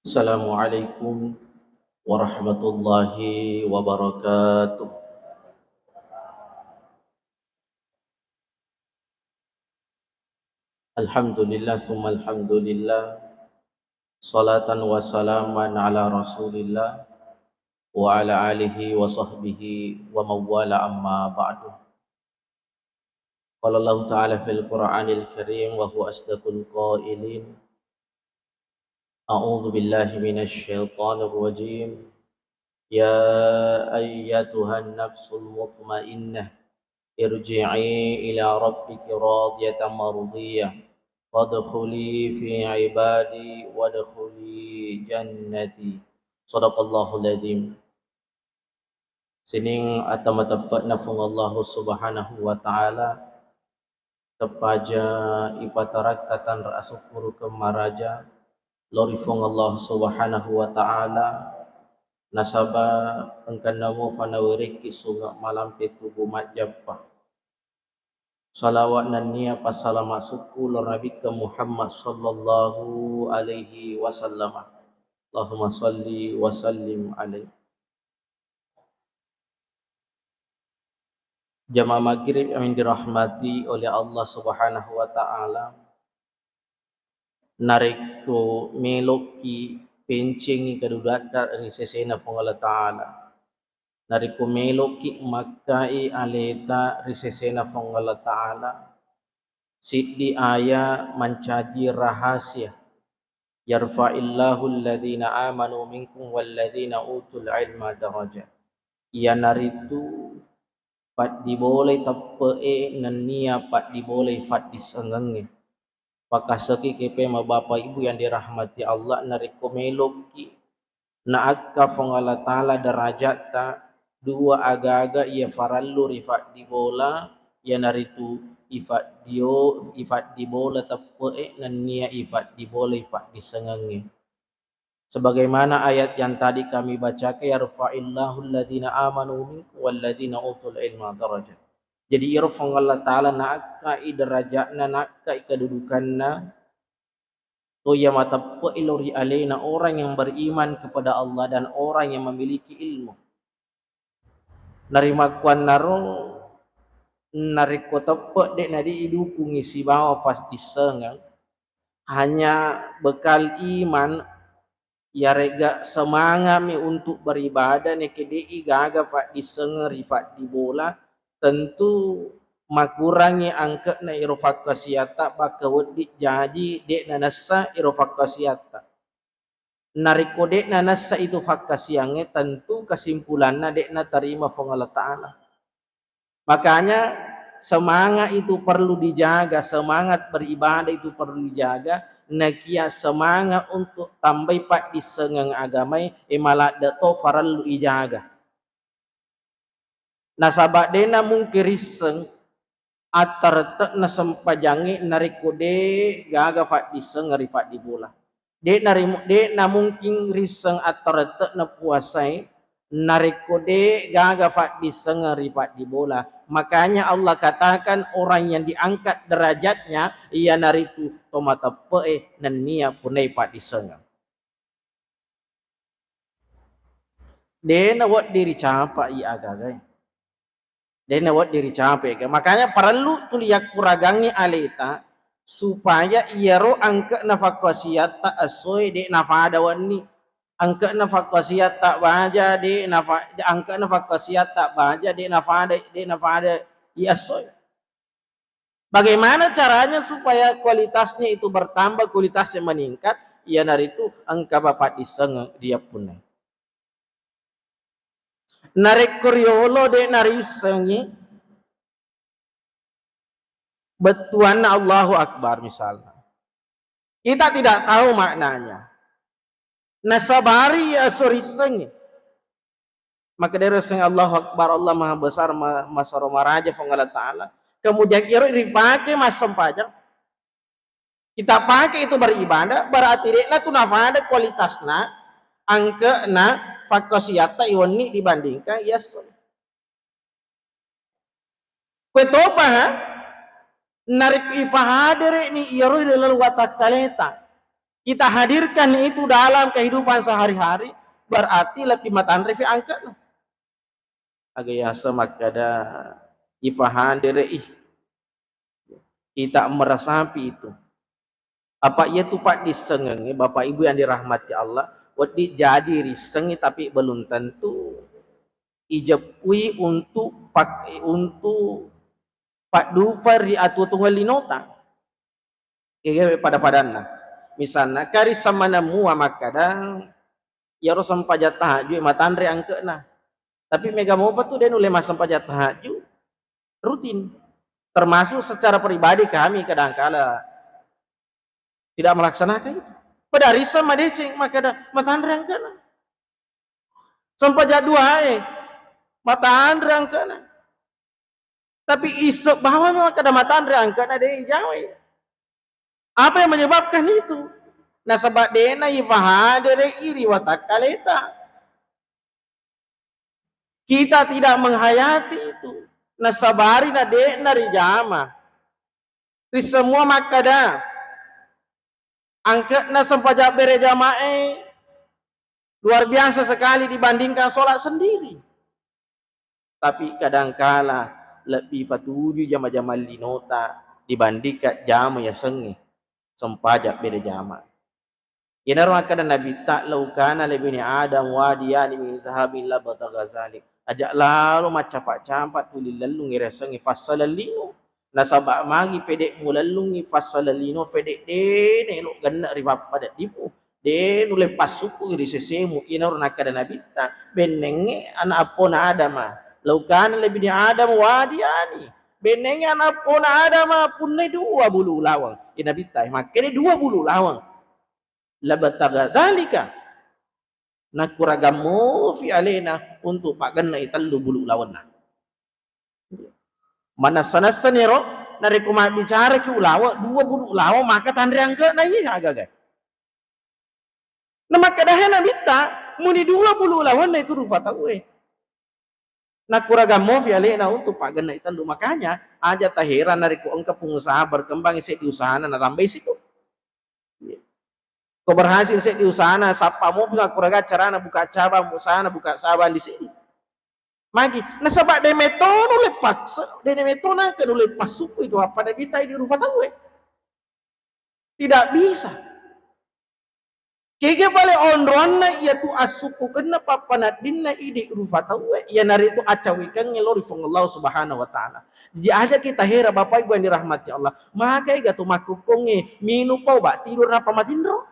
Assalamualaikum warahmatullahi wabarakatuh. Alhamdulillah summa alhamdulillah. Salatan wa salaman ala rasulillah wa ala alihi wa sahbihi wa mawala amma ba'du. Qala Allah ta'ala fil Qur'anil Karim wa huwa asdaqul qailin. A'udzu billahi minasy syaithanir rajim. Ya ayyatuhan nafsul mutmainnah irji'i ila rabbiki radiyatan mardiyah wadkhuli fi ibadi wadkhuli jannati. Sadaqallahul adzim. Sining atama tepat nafung Allah Subhanahu wa taala tepaja ipatarakatan ra'asukuru kemaraja lorifung Allah Subhanahu wa taala nasaba engkanamu fanawiriki sunga malam petubu majapah. Salawat dan niya pasalamat suku Nabi ke Muhammad sallallahu alaihi wasallam. Allahumma salli wa sallim alaihi. Jamaah maghrib yang dirahmati oleh Allah Subhanahu wa taala. Narikku meloki pencingi kedudaka risesena fung Allah taala. Nariku meloki makai aleta risesena fung Allah taala. Siddi aya mencaji rahasia. Yarfa'illahu alladhina amanu minkum walladhina utul ilma darajat. Ia naritu pat diboleh tape nania pat diboleh fat disengenge. Pakasaki kepe ma bapa ibu yang dirahmati Allah nariku meloki na akka fong Allah taala derajat ta dua aga-aga ia farallu rifat dibola ia naritu ifat dibola tape nania ifat dibola ifat disengenge. Sebagaimana ayat yang tadi kami bacakan, yarfa'illahu alladhina amanu minkum walladhina utul ilma darajat. Jadi irfa'u Allah taala nakai derajatna nakai kedudukanna to ya matappe ilori alaina orang yang beriman kepada Allah dan orang yang memiliki ilmu. Narima kuan naro nariko tepe dek nadi idukung isi bawa pas disengang hanya bekal iman ya rega semangat mi untuk beribadah ne kedei gaga pak disengeri pak dibola tentu makurangi angkat na irofak kasiata baka wedi jaji dek nanasa irofak kasiata nariko dek nanasa itu fakasiange tentu kesimpulannya dek na terima fong Allah Ta'ala. Makanya semangat itu perlu dijaga, semangat beribadah itu perlu dijaga. Nakia semangat untuk tambah pak disengang agamai malah dato farallu ijaga. Nasabak dena mungkin riseng atar tek na sempajangi narikode gaga fat disengeri fat dibola. Dek na mungkin riseng atar tek na puasai narikode gaga fat disengeri fat dibola. Makanya Allah katakan orang yang diangkat derajatnya ia naritu tomata pe nan nia punai pak disengang. Dena wat diri capa ia agagai. Dena wat diri capa ia. Makanya perlu tuliak kuragangi aleta supaya ia ro angka nafakasiat tak asoy de nafada wani. Angka nafakasiat tak baja de angka nafakasiat tak baja de nafada iasoy. Bagaimana caranya supaya kualitasnya itu bertambah, kualitasnya meningkat? Ia naritu angka bapak diseng dia punai. Narik kuriolo de narisengi betuan Allahu Akbar misalnya. Kita tidak tahu maknanya. Nasabari ya surisengi. Maka dari sing Allahu Akbar Allah Maha Besar Masaro Maraja Allah Ta'ala. Kemudian kira dipakai mas sempajak. Kita pakai itu beribadah berarti dekna tu nafada kualitasna angka na fakosiata iwani dibandingkan yes. Kue topa ha narik ifahadere ni iyaru dalam watak kaleta. Kita hadirkan itu dalam kehidupan sehari-hari, berarti lebih matan refi angkat. Agak semakada ipahan derei kita merasapi itu. Apa ia tupak disengengi Bapak Ibu yang dirahmati Allah, wadi jadi risengi tapi belum tentu ijepui untuk pakai untuk pak dufar di atu tunggal linota. Pada padanna. Misalnya kari sama namu makadang ya ro sampai tahajud matandre angkeuna. Tapi mega mau tu dia nule mas sampai tahajud rutin. Termasuk secara pribadi kami kadang-kala tidak melaksanakan itu. Pada risa madeceng maka matandre angkeuna. Sampai dua matandre angkeuna. Tapi isok bahwa maka matandre angkeuna deui jawe. Apa yang menyebabkan itu? Nah sebab dena ifahadere iri watakaleta. Kita tidak menghayati itu. Nah sabari na dena rijama. Di semua makada. Angkat na sempajak berejamae. Luar biasa sekali dibandingkan sholat sendiri. Tapi kadangkala lebih fatuju jama-jama linota dibandingkan jama yang sengi. Sempajak berejamae. Ina ruakan Nabi tak laukana lebih ni Adam wadiyan min zahabin la batagazalik. Ajak lalu macapak-campak tu lilalungi resangi fasalalino. Nasabak magi fedek mulalungi fasalalino fedek dene lo ganna ribap pada tipu. Den ule pasuku iri sesemu ina ruakan Nabi tak benenge anak apona Adam. Laukana lebih ni Adam wadiyani. Benenge anak apona Adam punne 2 bulu lawang. Ina bitai makene 2 bulu lawang. Labataga dalika nakuragamu fi alena untuk pak ganna itallu bulu lawanna mana sanasanero nari kuma bicara ki ulawa 2 bulu lawa maka tandre angka na iya agak na maka dahana bitta muni 2 bulu lawan na itu rupa tahu nakuragamu fi alena untuk pak ganna itallu makanya aja tahiran nari ku engka pengusaha berkembang isi di usaha na tambah situ. Kau berhasil saya di usaha, sapa mau bilang kuraga carana buka cabang, usaha buka cabang di sini. Magi, nah sebab demetono lepas, demetono kan lepas suku itu apa dah kita di rumah tahu tidak bisa. Kaya balik onron na iya tu asuku kenapa panadin na idi rumah tahu iya nari itu acawikan ngelori fong Allah Subhanahu Wa Taala. Jadi ada kita hera bapak ibu yang dirahmati Allah, maka iga tu makukonge minu pau ba tidur apa matindro.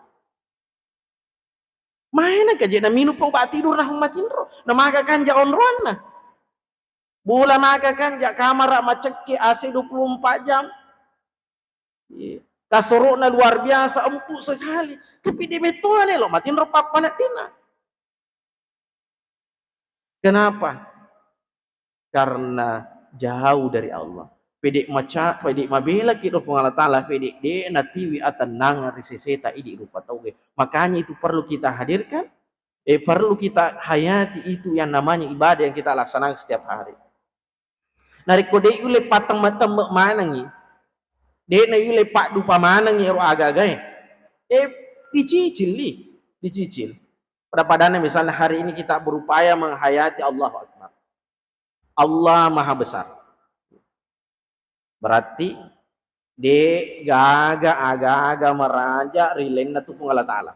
Mana kaje na minu pau ba tidur na humatindro na maka kanja onron na. Bula maka kanja kamar maceki AC 24 jam. Kasoro na luar biasa empuk sekali. Tapi di betuan lo matindro papanat dina. Kenapa? Karena jauh dari Allah. Pedek maca, pedek mabela kita Allah Ta'ala, pedek de natiwi atanang riseseta idi rupa tauge. Makanya itu perlu kita hadirkan, perlu kita hayati itu yang namanya ibadah yang kita laksanakan setiap hari. Nari kode yule patang mata manangi, de na yule pak dupa manangi ro agak-agak. Dicicil. Pada padanya misalnya hari ini kita berupaya menghayati Allah Akbar. Allah Maha Besar. Berarti de gaga aga-aga meraja rilena tu Allah Ta'ala.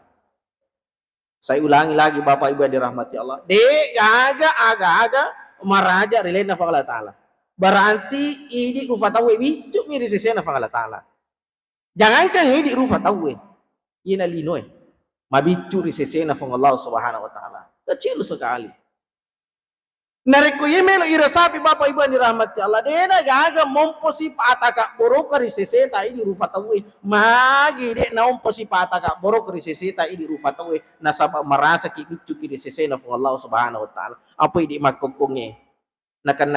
Saya ulangi lagi Bapak Ibu yang dirahmati Allah. De gaga aga-aga meraja rilena Allah Ta'ala. Berarti ini rufa tawe bicu miri sesena Allah Ta'ala. Jangankan ini rufa tawe. Ina linoy. Mabicu ri sesena Allah Subhanahu Wa Ta'ala. Kecil sekali. Nariku yemelo irasabi Bapak Ibu yang dirahmati Allah. Dena gaga momposi pataka borokari seseta ini rupa tawe. Magi de na momposi pataka borokari seseta ini rupa tawe. Nasaba merasa kibicu kiri sesena from Allah Subhanahu Wa Ta'ala. Apa ini makokongnya? Nakan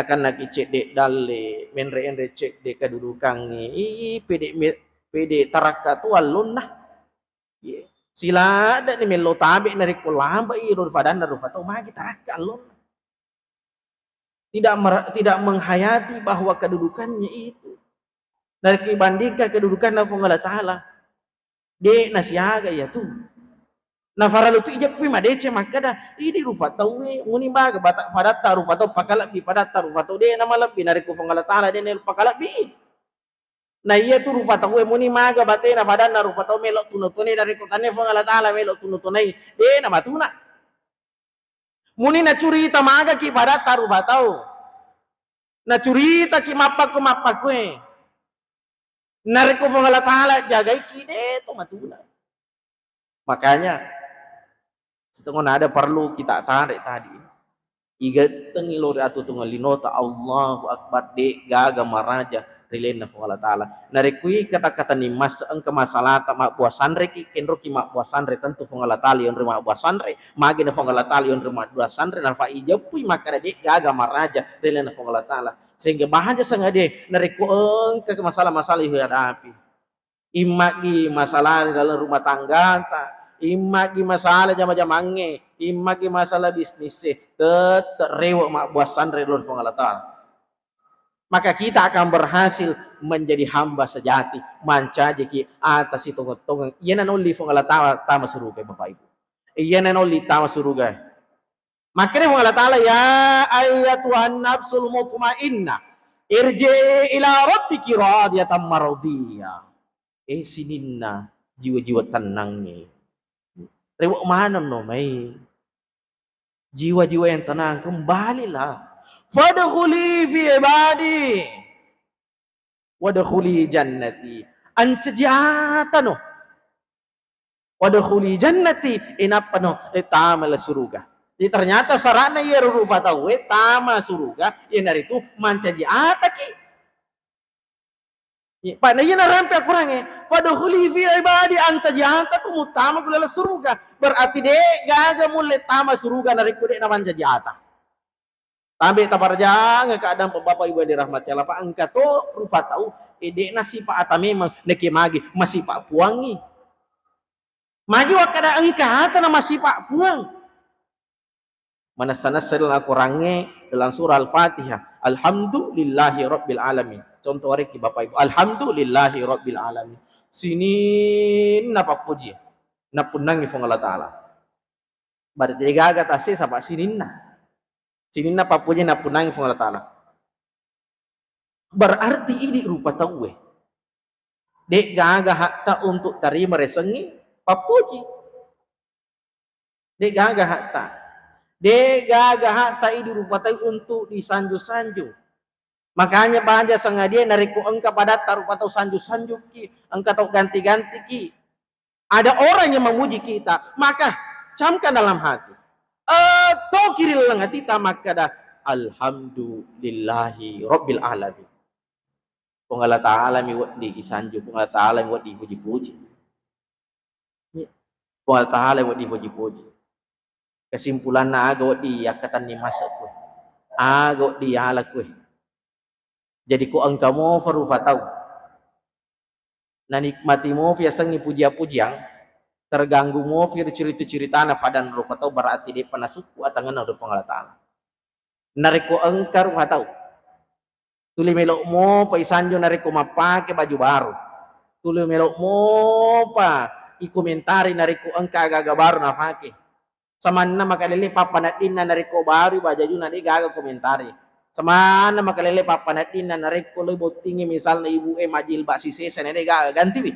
cek dek dalle menre cek dek kedudukan ni. Pede taraka tu alun nah. Sila ada ni melo tabe nariku lamba iro padan rupa tawe magi taraka alun. Tidak menghayati bahwa kedudukannya itu dari dibandingkan kedudukan Allah Ta'ala. De na siaga ya tu. Na faralu tu ija pi madece makada idi rupa tau nguni baga bata pada taru patau pakala bi pada taru patau de na malabi na reku fangala taala de ne pakala bi. Na iya tu rupa tau muni maga bate na pada na rupa tau melok tunu tune dari ko tane fangala taala melok tunu tunai de na matuna. Muni na curita maga ki pada taru patau. Na curita ki mapak ko Nariko fangala taala jagai ki de to matuna. Makanya setengah ada perlu kita tarik tadi. Iga tengi lori atu tungal linota Allahu Akbar de gaga maraja rilena fangala taala. Narikui kata-kata ni mas engke masalah tak mak buah sanre ki kenro ki mak buah sanre tentu fangala taala yon mak buah sanre magi na fangala taala yon mak buah sanre na fa ijapui makana de gaga maraja rilena fangala taala. Sehingga bahaja sangade nariku engke masalah-masalah ieu hadapi. Imagi masalah dalam rumah tangga imagi masalah jama-jamange imagi masalah bisnis tetap rewak mak buasan relor pengalatan maka kita akan berhasil menjadi hamba sejati manca jeki atas itu tongong iya nanoli pengalatan tama suruga bapak ibu iya nanoli tama suruga makanya pengalatan ya ayatuhan nafsul mutmainnah irji ila rabbiki radiyatan maradiyah sininna jiwa-jiwa tenangnya rewak mana no mai jiwa-jiwa yang tenang kembalilah fadkhuli fi ibadi wadkhuli jannati ancejata no wadkhuli jannati inapa no tamal surga jadi ternyata sarana ya rupa tahu tama surga yang dari itu mancejata ki Pak na yana rampe kurangnya pada huli fi ibadi anta jahanta tu mutama kula surga berarti de gaga mulai tama surga dari kude na manja jahata tambe tabarjang keadaan bapak ibu dirahmati Allah Pak engka to rupa tahu ede na sipa ata memang neke magi masih Pak puangi magi wakada engka hata na masih Pak puang mana sanasal kurangnya dalam surah Al-Fatihah alhamdulillahi rabbil alamin contoh reki bapak ibu alhamdulillahi rabbil alamin sini napa puji na punangi fangala taala berarti gaga tase sapa sininna pa puji na punangi fangala taala berarti ini rupa tahu dek gaga hatta untuk terima resengi papuji dek gaga hatta ini rupa tahu untuk disanju-sanju. Makanya bahagia sengaja nariku engkau pada taruh atau sanju-sanju ki, engkau tahu ganti-ganti ki. Ada orang yang memuji kita, maka camkan dalam hati. Atau kiri lengan kita maka dah alhamdulillahi rabbil alamin. Pengala ta'ala mi wat di sanju, pengala ta'ala mi wat di puji-puji. Pengala ta'ala wat di puji-puji. Kesimpulan na aga wat di yakatan ni masak ko. Aga wat di ala ko. Jadi ko engkau mo farufa tahu. Nanikmati mo biasang ni puja-pujian terganggu mo fir cerita-cerita na padan rufa tahu berarti di panasuku atangan na pangalataan. Nariko engkau rufa tahu. Tuli melok mo pa isanjo nariko mapake baju baru. Tuli melok mo pa ikomentari nariko engkau gaga baru na pake. Samanna makalele papanatin na nariko baru baju na di gaga komentari. Semana makalele papanatin na narek ko loy botingi misalnya ibu majil ba si sesa nene ganti wi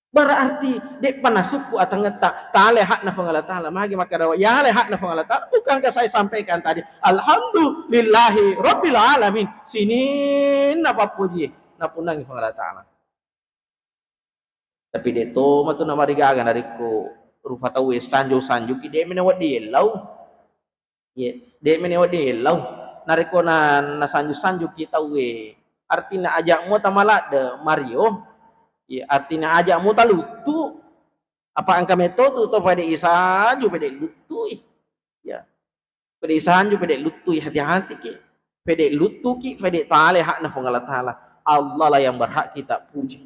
berarti dek panasuku atang tak tale hak na pangalata magi makadawa ya le hak na pangalata bukankah saya sampaikan tadi alhamdulillahi rabbil alamin sini napa puji na punang pangalata tapi deto matu na marigaga nariko rufa tahu sanjo ki de menawat di lau ye de menewa de lau nariko na sanju-sanju kita we artinya ajakmu tamala de Mario ye artinya ajakmu talutu apa angka metode to pada isanju pada lutu ya pada isanju pada lutu hati-hati ki pada lutu ki pada taale hak na fungala taala Allah lah yang berhak kita puji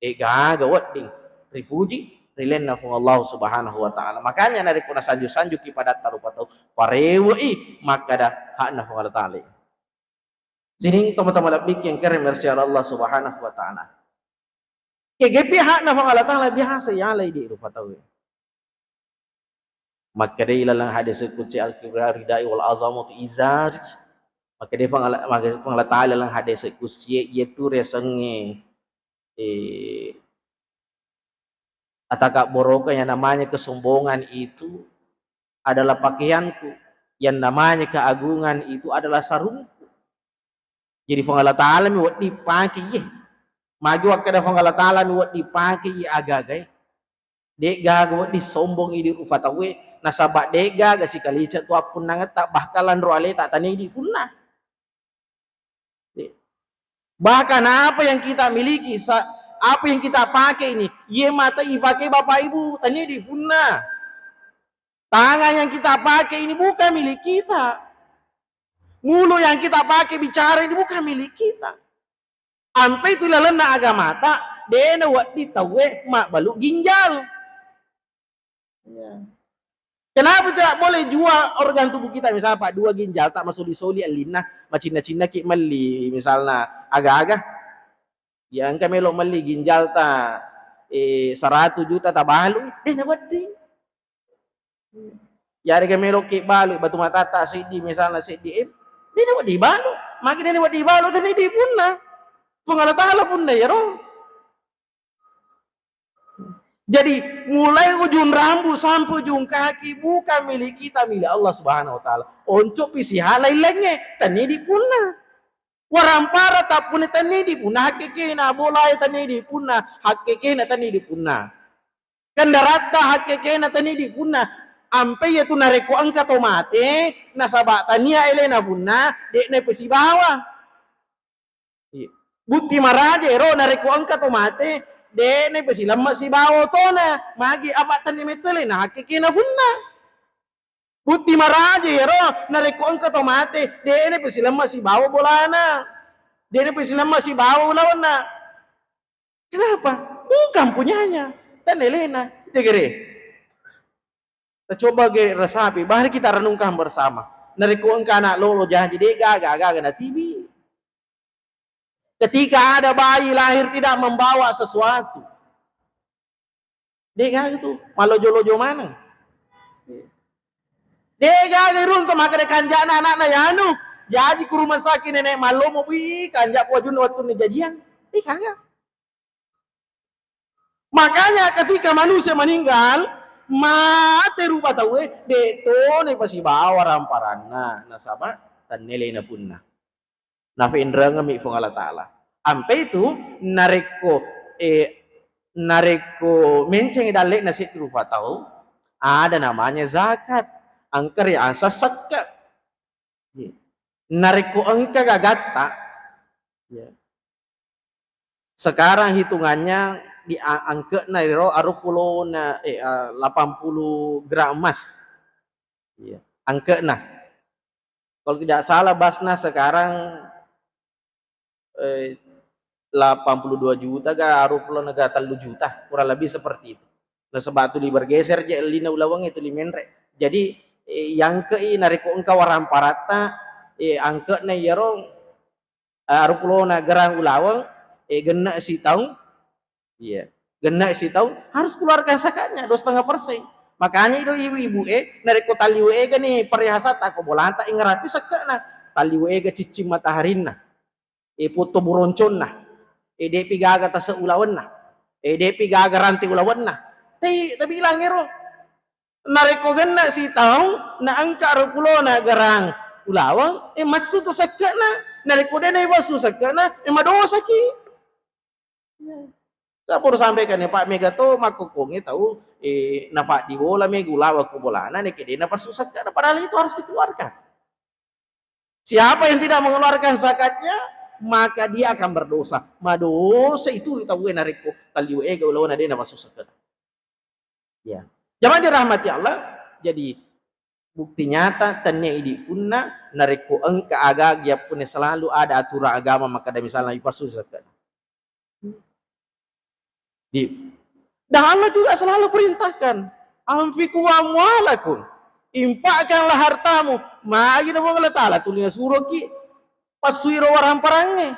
gaga wadding ripuji rilenna fung Allah subhanahu wa ta'ala makanya nari kuna sanju-sanju ki pada taruh patau parewei maka dah hakna fung Allah ta'ala sini teman-teman labik yang keren mersi Allah subhanahu wa ta'ala Kege pihak na fang Allah Ta'ala biasa ya lay di rupa tahu. Maka dia ilalang hadis kutsi al-kibra ridai wal azamatu izari. Maka dia fang Allah Ta'ala lang hadis kutsi yaitu resenge ataka boroka yang namanya kesombongan itu adalah pakaianku, yang namanya keagungan itu adalah sarungku. Jadi fang Allah Ta'ala mi wad dipakai ye. Magi wakada fang Allah Ta'ala mi wad dipakai ye agagai. Dek gaga wad disombong idi ufatawe nasabak dek gaga si kalica tu apun nangat tak bahkalan roale tak tani di funna. Bahkan apa yang kita miliki, apa yang kita pakai ini, ye mata ipakai bapak ibu, tani di funna. Tangan yang kita pakai ini bukan milik kita. Mulut yang kita pakai bicara ini bukan milik kita. Ampai itu lalena agama tak, dena wak ditawe mak baluk ginjal. Ya. Kenapa tidak boleh jual organ tubuh kita? Misalnya pak 2 ginjal tak masuk disoli alina, macina-cina ki meli misalnya agak-agak. Yang kami melok meli ginjal tak 100 juta tak balu, dena wadi. Ya ada kami melok ki balu batu mata tak sidi misalnya sidi, dena wadi balu. Makin dena wadi balu tadi di punna. Pengalat Allah pun ya roh. Jadi mulai ujung rambut sampai ujung kaki bukan milik kita, milik Allah Subhanahu wa taala. Untuk isi halai lenge tani di punna. Warampara tak punna tani di punna hakikina bolai tani di punna hakikina tani di punna. Kandarata hakikina tani di punna. Ampai itu nareku angka tomate nasabak tania elena punna dekne pesi bawa. Bukti maraje ro nareku angka tomate dene pesi lamma si bawo tona magi abatan ni metole na hakikina funna buti maraje ro nareko angka tomate dene pesi lamma si bawo bolana dene pesi lamma si bawo lawana. Kenapa? Bukan punyanya dan Elena tegere. Kita coba ge resapi bahari kita renungkan bersama nareko angka anak lolo janji de gaga na TV. Ketika ada bayi lahir tidak membawa sesuatu. Dia gitu, malojo-lojo mana? Dia gerun to makade kanjana anak-anak yanu. Jadi ke rumah sakit nenek malomo pi kanjak wajun waktu ni jajian. Kagak. Makanya ketika manusia meninggal, mate rupa tahu deto ne pasi bawa ramparanna nasaba tan nelena punna. Nafi indra ngami fong Allah Ta'ala. Ampe itu nareko menceng dalek nasi rupa tahu ada namanya zakat. Angker ya asa zakat. Nareko angka gagata. Sekarang hitungannya di angka nairo arupulo na 80 gram emas. Angka nah. Kalau tidak salah Basnas sekarang 82 juta garu pulau negara 3 juta kurang lebih seperti itu. Nah sebab itu bergeser je lina ulawang itu limenre. Jadi yang ke nariko engkau waramparata angke na yaro aru pulau negara ulawang gena si tahun gena si tahun harus keluarkan zakatnya 2,5%. Makanya itu ibu-ibu nariko tali gani perhiasan tak bolanta ingarati sakana tali ga cicim mataharin na puto buroncon na depi gaga ta seulawan na depi gaga ranti ulawan na tapi ilang ero nareko ganna si tau na angka rupulo na garang ulawang masu to sakana nareko dena iwasu sakana madosa ki Sapur sampaikan ya Pak Mega to makukungi tahu napa di bola megulawa ku bolana nek dena pas susah karena padahal itu harus dikeluarkan. Siapa yang tidak mengeluarkan zakatnya maka dia akan berdosa. Madosa itu tahu nariko taliwe ga ulawan dena pas susah. Ya. Jangan dirahmati Allah. Jadi bukti nyata tanya idi punna nariko engka agak ya pun selalu ada aturan agama maka ada misalnya pas susah. Dan Allah juga selalu perintahkan anfiqu amwalakum impakkanlah hartamu magi na Allah Ta'ala tulina suruh ki pasuiro warang parange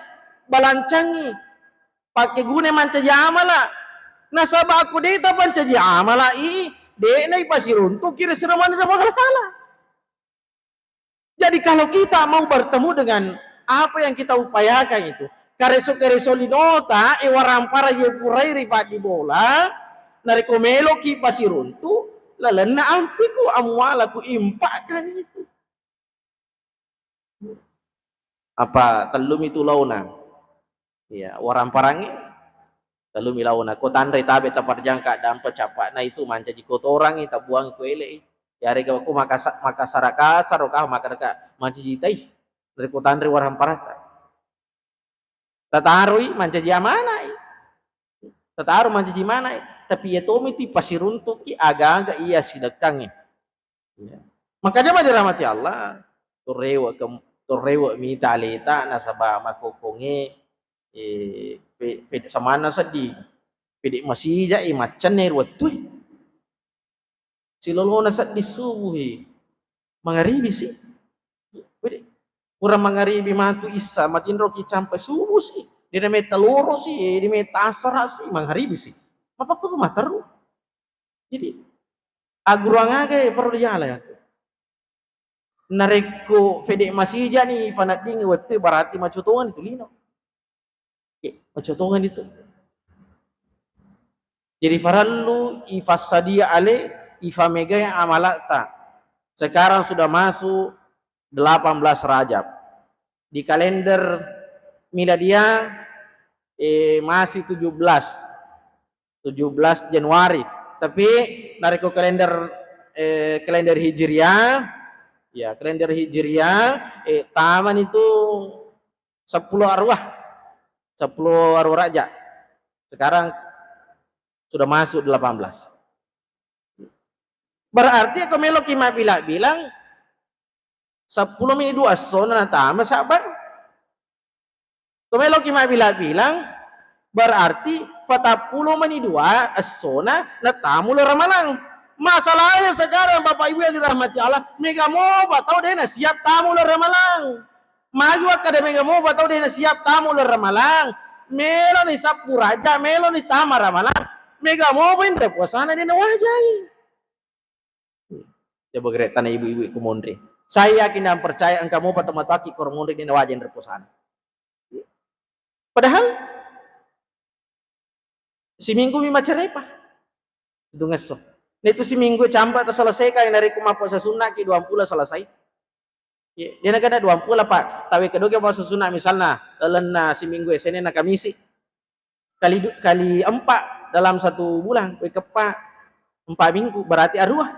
balancangi pakai gune manca jamala nasaba aku deta panca jamala de nai pasiruntu kira siraman da Allah Taala. Jadi kalau kita mau bertemu dengan apa yang kita upayakan itu, kareso linota warampara ye purai ripat di bola, nariko melo ki pasiruntu, lalana ampiku amwalaku impakan itu. Apa telum itu launa? Ya, waramparangnya telum ilauna. Ko tandai tabe tapar jangka dampa capak. Nah itu manca di kotorang itu buang ku ele. Yari ka aku maka saraka sarokah maka deka manca jitai dari ko tandai waramparata. Tatarui manca ji mana? Tataru manca ji mana? Tapi ya tomi ti pasiruntuk ki aga-aga iya sidakangnya. Ya. Makanya mah dirahmati Allah. Torrewa minta aleta nasaba makokonge pede samana sadi pede masija macan nerwatu silolona sat disubuhi mangaribi sih pede kurang mangaribi matu isa matindro ki sampai subuh sih di meta loro sih di meta asar sih mangaribi sih apa kok mataru jadi agurang perlu jalan ya nareko fede masija ni fanat dingi waktu berarti macutongan itu lino macutongan itu jadi farallu ifasadia ale ifamega yang amalata sekarang sudah masuk 18 Rajab di kalender miladia masih 17 Januari tapi nareko kalender hijriah ya kalender hijriah taman itu 10 arwah raja sekarang sudah masuk 18 berarti aku melok kima bilang 10 menit 2 sona tama sabar aku melok kima bilang berarti 40 menit 2 sona na tamu ramalang. Masalahnya sekarang Bapak Ibu yang dirahmati Allah, mega mau tahu dia siap tamu le ramalang. Maju kada mega mau tahu dia siap tamu le ramalang. Melo ni sapu raja, melo ni tama ramalang. Mega mau pun reposana dia wajai. Coba geretan ibu-ibu kumondre. Saya yakin dan percaya engkau mau patomatoki kormondre dia wajai reposana. Padahal si minggu mi macarepa. Dungeso. Itu si minggu campak atau selesai kayak dari kumapo sesuna ki 20 selesai. Ya, dia nak ada 20 pak. Tapi kedua ke puasa sunnah misalnya lena si minggu Senin na Kamisi. Kali 4 dalam 1 bulan. We kepa 4 minggu berarti arwah.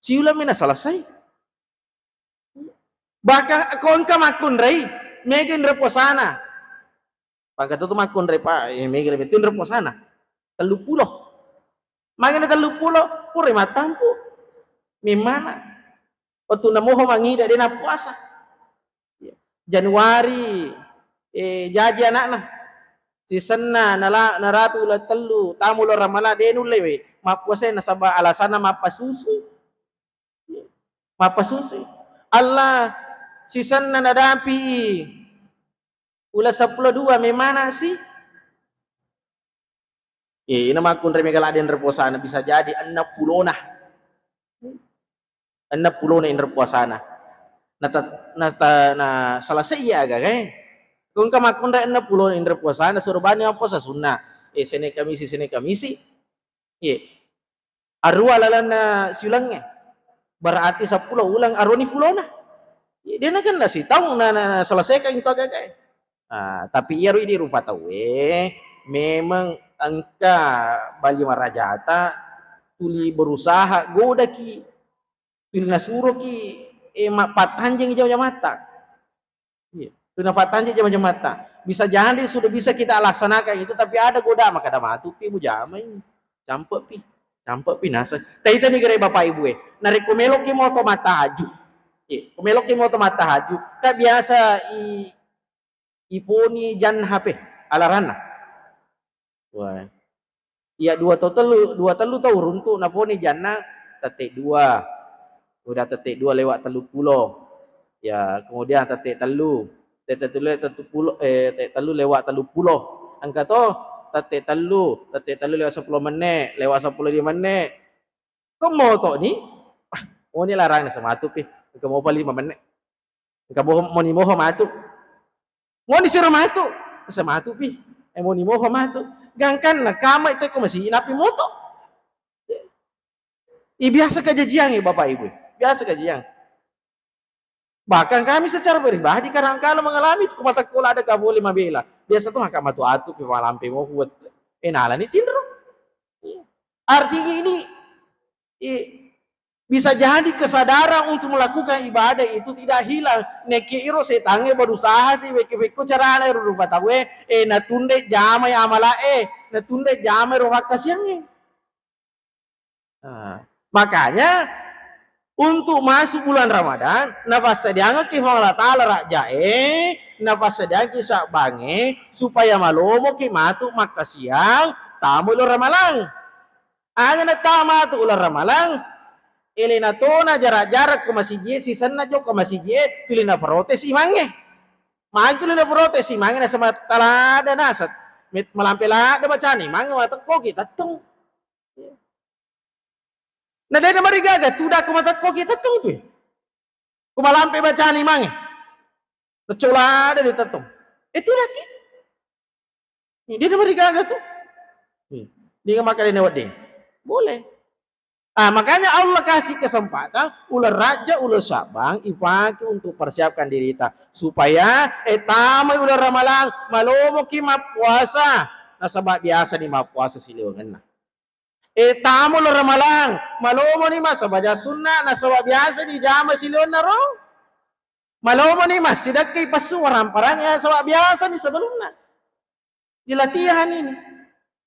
Si ulam mina selesai. Baka kon ka makun rei megin reposana. Pagka tu makun rei pa megin betul reposana. 30 Magana 30 pure matampu. Mimana? Waktu namuho mangida dia na puasa. Januari jaji anak sisenna naratu ulah telu tamu lo ramala denu lewe mapuasa nasaba alasana mapasusu. Mapasusu. Allah sisenna nadapi ulah 12 memana sih? Ina makun remegala den reposana bisa jadi 60 nah. 60 in reposana. Na selesai ya agak kung ka makun re 60 in reposana surbani apa sa sunnah. Sene kamisi. Arwa lalana silangnya. Berarti 10 ulang aroni fulona. Dia na kan nasi tahu na selesaikan itu agak. Tapi iya di rupa tahu memang angka bali marajata tuli berusaha goda ki tuli nasuro ki patanjeng jauh mata tuli patanjeng jauh mata bisa jadi sudah bisa kita laksanakan itu tapi ada goda maka ada matu pi mujamai campur pi nasa taita ni gere Bapak Ibu nari kumelok ki moto mata haju kumelok ki moto mata haju tak biasa iponi jan HP alarana. Wah. Iya 2 telu tahu runtuh naponi jana tetek 2. Udah tetek 2 lewat 30. Ya, kemudian tetek telu telu lewat 30. Angka tu telu lewat 10 menit, lewat 10 menit. Kau mau tu ni? Oh ni larang na sa matu pi. Kau mau pa 5 menit. Kau mau ni moho matu. Mau ni sira matu. Sa matu pi. Mau ni moho matu. Gangkan na kama itu ko masih inapi moto. Biasa kajian Bapak Ibu. Biasa kajian. Bahkan kami secara pribadi kadang-kadang mengalami kumata kula ada boleh mabela. Biasa tuh haka matu atu pi malampe mo buat enala ni tindro. Artinya ini bisa jadi kesadaran untuk melakukan ibadah itu tidak hilang. Neki iro setange berusaha sih beko cara ana rupa tawe natunde jama ya amala natunde jama rohak kasiange. Makanya untuk masuk bulan Ramadan, nafas sedianga ki Allah Ta'ala rakjae, nafas sedianga ki sak bange, supaya malomo ki matu maka siang, tamu ular ramalang. Anya na tama tu ular ramalang, elena tona jarak-jarak ke masjid, sisan na jok ke masjid, tulina protes imange. Mang tulina protes imange na sama talada nasat, malampela ada bacani, mange watak ko kita tung. Nah dari marigaga tuda kumatat ko kita tuh. Kumalampe bacaan imang. Nacola ada di tatong. Itu lagi. Dia dari marigaga tuh. Dia makan ini wading. Boleh. Makanya Allah kasih kesempatan ular raja ular sabang ipaki untuk persiapkan diri kita supaya tamai ular ramalang malomo ki puasa. Nah sebab biasa di puasa siliwangan. Tamu lo ramalang, malomo ni mas sabaja sunnah na sawa biasa di jama silon na ro. Malomo ni mas sidak kay pasu ramparanya sawa biasa ni sebelumnya. Di latihan ini.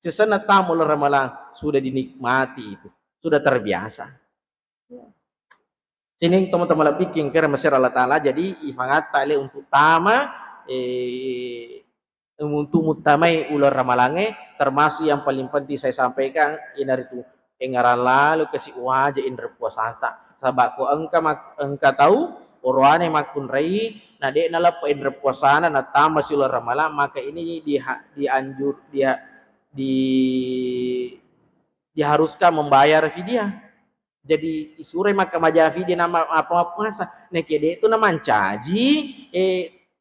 Sesana tamu lo ramalang sudah dinikmati itu, sudah terbiasa. Sini teman-teman bikin kira masyarakat Allah Ta'ala jadi ifangat tali untuk tama untuk mutamai ular ramalange termasuk yang paling penting saya sampaikan ini itu engaran lalu kasih wajah indra puasanta sabak ko engka tahu orwane makun rai na de nalap indra puasana na tama si ular ramalang maka ini diharuskan membayar fidyah. Jadi isure maka maja fidyah nama apa puasa nekede itu nama caji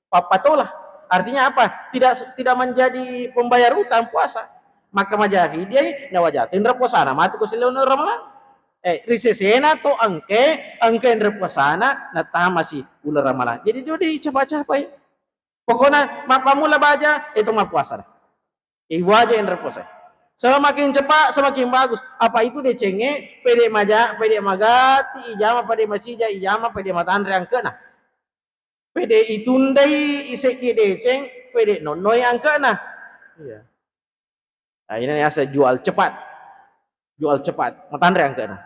papatolah. Artinya apa? Tidak menjadi pembayar utang puasa. Maka majafi dia nawajat indra puasana mati ko sila no ramalan. Risesena to angke indra puasana na tama si ular ramalan. Jadi dia dicapai. Pokoknya mapamula baja itu mah puasa. Waja indra puasa. Semakin cepat semakin bagus. Apa itu dia cenge pede magati ijama pede masija ijama pede matandre angkena. Pede itundai isek deceng, pede nonoi angka nah. Iya. Nah ini asa jual cepat, matandre angka nah.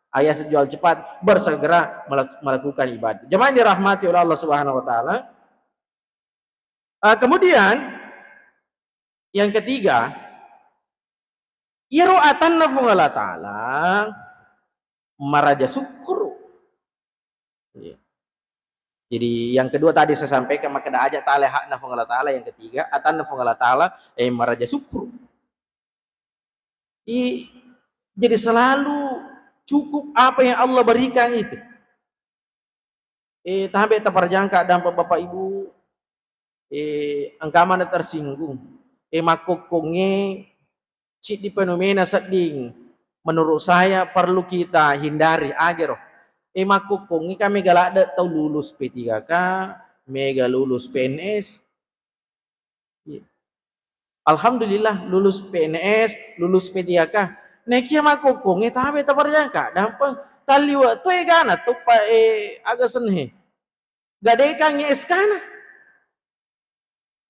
Ayah jual cepat, bersegera melakukan ibadah. Jemaah yang dirahmati oleh Allah Subhanahu Wa Taala. Kemudian yang ketiga, iro'atan nafung Allah Taala maraja syukur. Iya. Jadi yang kedua tadi saya sampaikan maka ada ajak ta'ala hak nafung Allah Ta'ala. Yang ketiga atan nafung Allah Ta'ala maraja syukur. Jadi selalu cukup apa yang Allah berikan itu. Sampai terperjangka dan Bapak Ibu angka mana tersinggung. Makukunge cik di fenomena seding. Menurut saya perlu kita hindari agar makukungi kami galak ada tahu lulus P3K, mega lulus PNS. Alhamdulillah lulus PNS, lulus P3K. Nekia makukungi tapi tak perjangka. Dampang taliwa tu gana tu pa agak senhe. Gadekang eskana.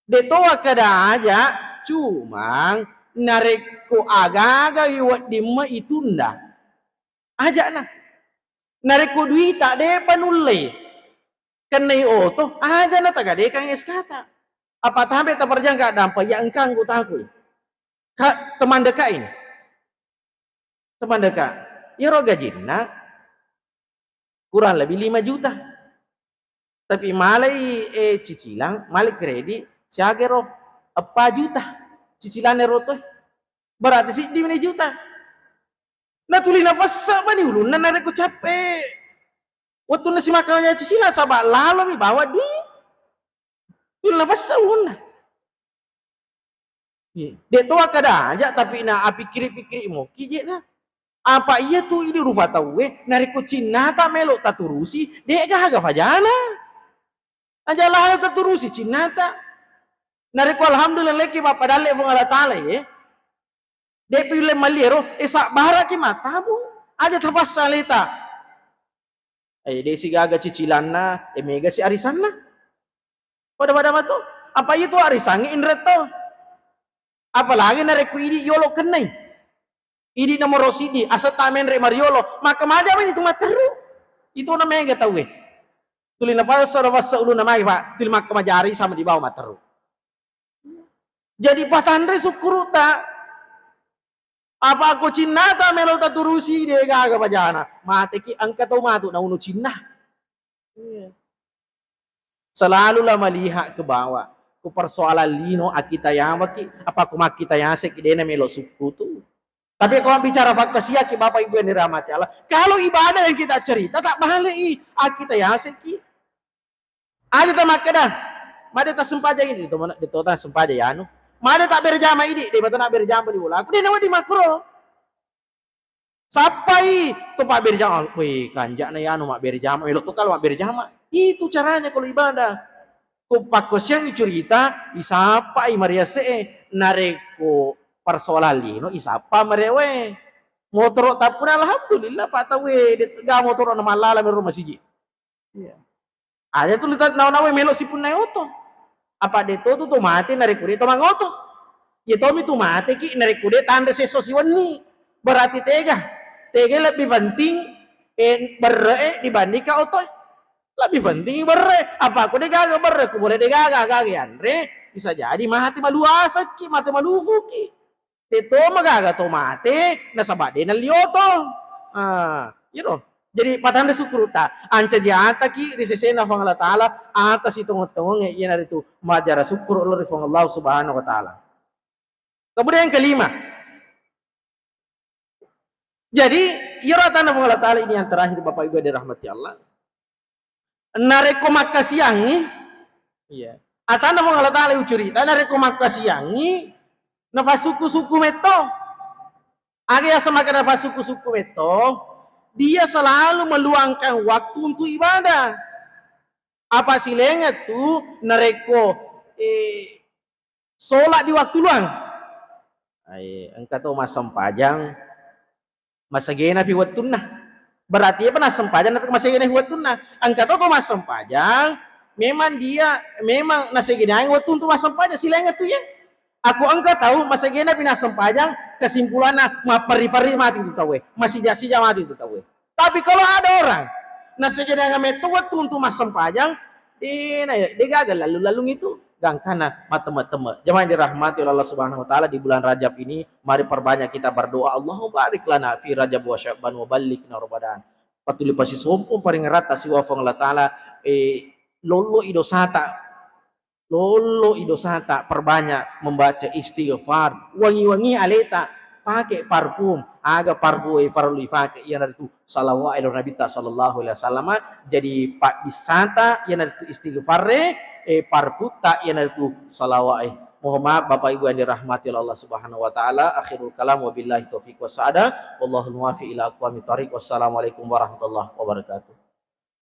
Detoa kada aja cuma nareko aga-aga iwat dimma itunda. Aja nah. Nareko duit tak de panulai. Kenai oto aja na taga de kang eskata. Apa tambe ta perjangka dampa ya engkang ku takui. Teman dekat ini. Teman dekat. Ya ro gajinna kurang lebih 5 juta. Tapi malai cicilan malik kredit siagero apa juta cicilan roto berarti sih di mana juta na tuli nafas ba ni ulun na nare ko capek waktu nasi makannya cicilan sabak lalu mi bawa duit tuli nafas ulun na dia tu kada aja tapi na pikir-pikir mo kije na apa iya tuh ini rupa tahu nari ko Cina tak melok tak turusi dia gaga fajana aja lah tak turusi Cina tak nari ko alhamdulillah leki bapak dalek fong Allah taala dia pilih maliro sak bara ki mata bu aja tapas saleta dia si gaga cicilan na mega si arisan na pada matu apa itu arisan indret to apalagi nari ko ini yolo kenai ini nomor rosidi asa tamen re mariolo maka maja itu materu itu namanya gak tahu tulin apa sarwasa ulu namanya pak til maka majari sama di bawah materu jadi patandre sukuruta apa aku Cina ta melo ta turusi dia gaga pajana mate ki angka tau matu na uno Cina selalulah melihat ke bawah ku persoalan lino akita yamaki apa ku makita yasek dena melo suku tu tapi kalau bicara fakta siaki Bapak Ibu yang dirahmati Allah, kalau ibadah yang kita cerita tak balik kita ya seki. Ada tamak dah. Mada tak sempaja ini di total sempaja ya anu. Mada tak berjama ini, dia betul nak berjama di bola. Aku dia nama di makro. Sapai tu pak berjama, wih kanjak na ya anu mak berjama, elok tu kalau mak berjama. Itu caranya kalau ibadah. Ku pakos yang cerita, isapai Maria se nareko persoalan lino isapa merewe motor tak pun alhamdulillah pak tawe de tega motor na malala me rumah siji iya ada tu lihat nawe melo sipun na oto apa de to tu mati nari kude to mangoto ye to mi tu mati ki nari kude tanda seso siwani berarti tega lebih penting berre dibanding ka oto lebih penting berre apa aku de gaga berre ku boleh de gaga andre bisa jadi mati malu asa ki mati malu fuki itu magaga tomate nasabade na lioto jadi patanda sukuruta anca jata ki risesena fang Allah taala atas itong-itong yan itu majara syukur Allah fang Allah subhanahu wa taala. Kemudian yang kelima, jadi iratan fang Allah taala ini yang terakhir Bapak Ibu dirahmati Allah nareko makasiangi iya atana fang Allah taala ucurita nareko makasiangi nafas suku-suku meto. Ada sama kena nafas suku-suku meto, dia selalu meluangkan waktu untuk ibadah. Apa silengnya tuh nareko sholat di waktu luang. Engkau tahu mas sempajang, masa gena pi waktunna. Berarti apa nas sempajang atau masa gena waktunna. Engkau tahu mas sempajang, memang nasi gena yang waktu untuk mas sempajang silengnya tuh ya. Aku angkat tahu masa gena pina sempajang kesimpulannya pari-pari mati itu tahu masih jasi mati itu tahu tapi kalau ada orang nasi gena ngametu waktu untuk mas sempajang dia gagal lalu itu gangkana mata-mata jemaah dirahmati oleh Allah Subhanahu wa taala di bulan Rajab ini mari perbanyak kita berdoa Allahumma barik lana fi Rajab wa Sya'ban wa ballighna Ramadan patuli pasi sompong paring rata si wa Allah taala lolo idosata perbanyak membaca istighfar wangi-wangi aleta pakai parfum aga parfum farlu pakai yang itu salawat ila nabi sallallahu alaihi wasallam jadi pak disata yang itu istighfar parfum tak yang itu salawat mohon maaf Bapak Ibu yang dirahmati oleh Allah Subhanahu wa taala akhirul kalam wabillahi taufiq wasada wallahu muwaffiq ila aqwamit thariq wassalamualaikum warahmatullahi wabarakatuh.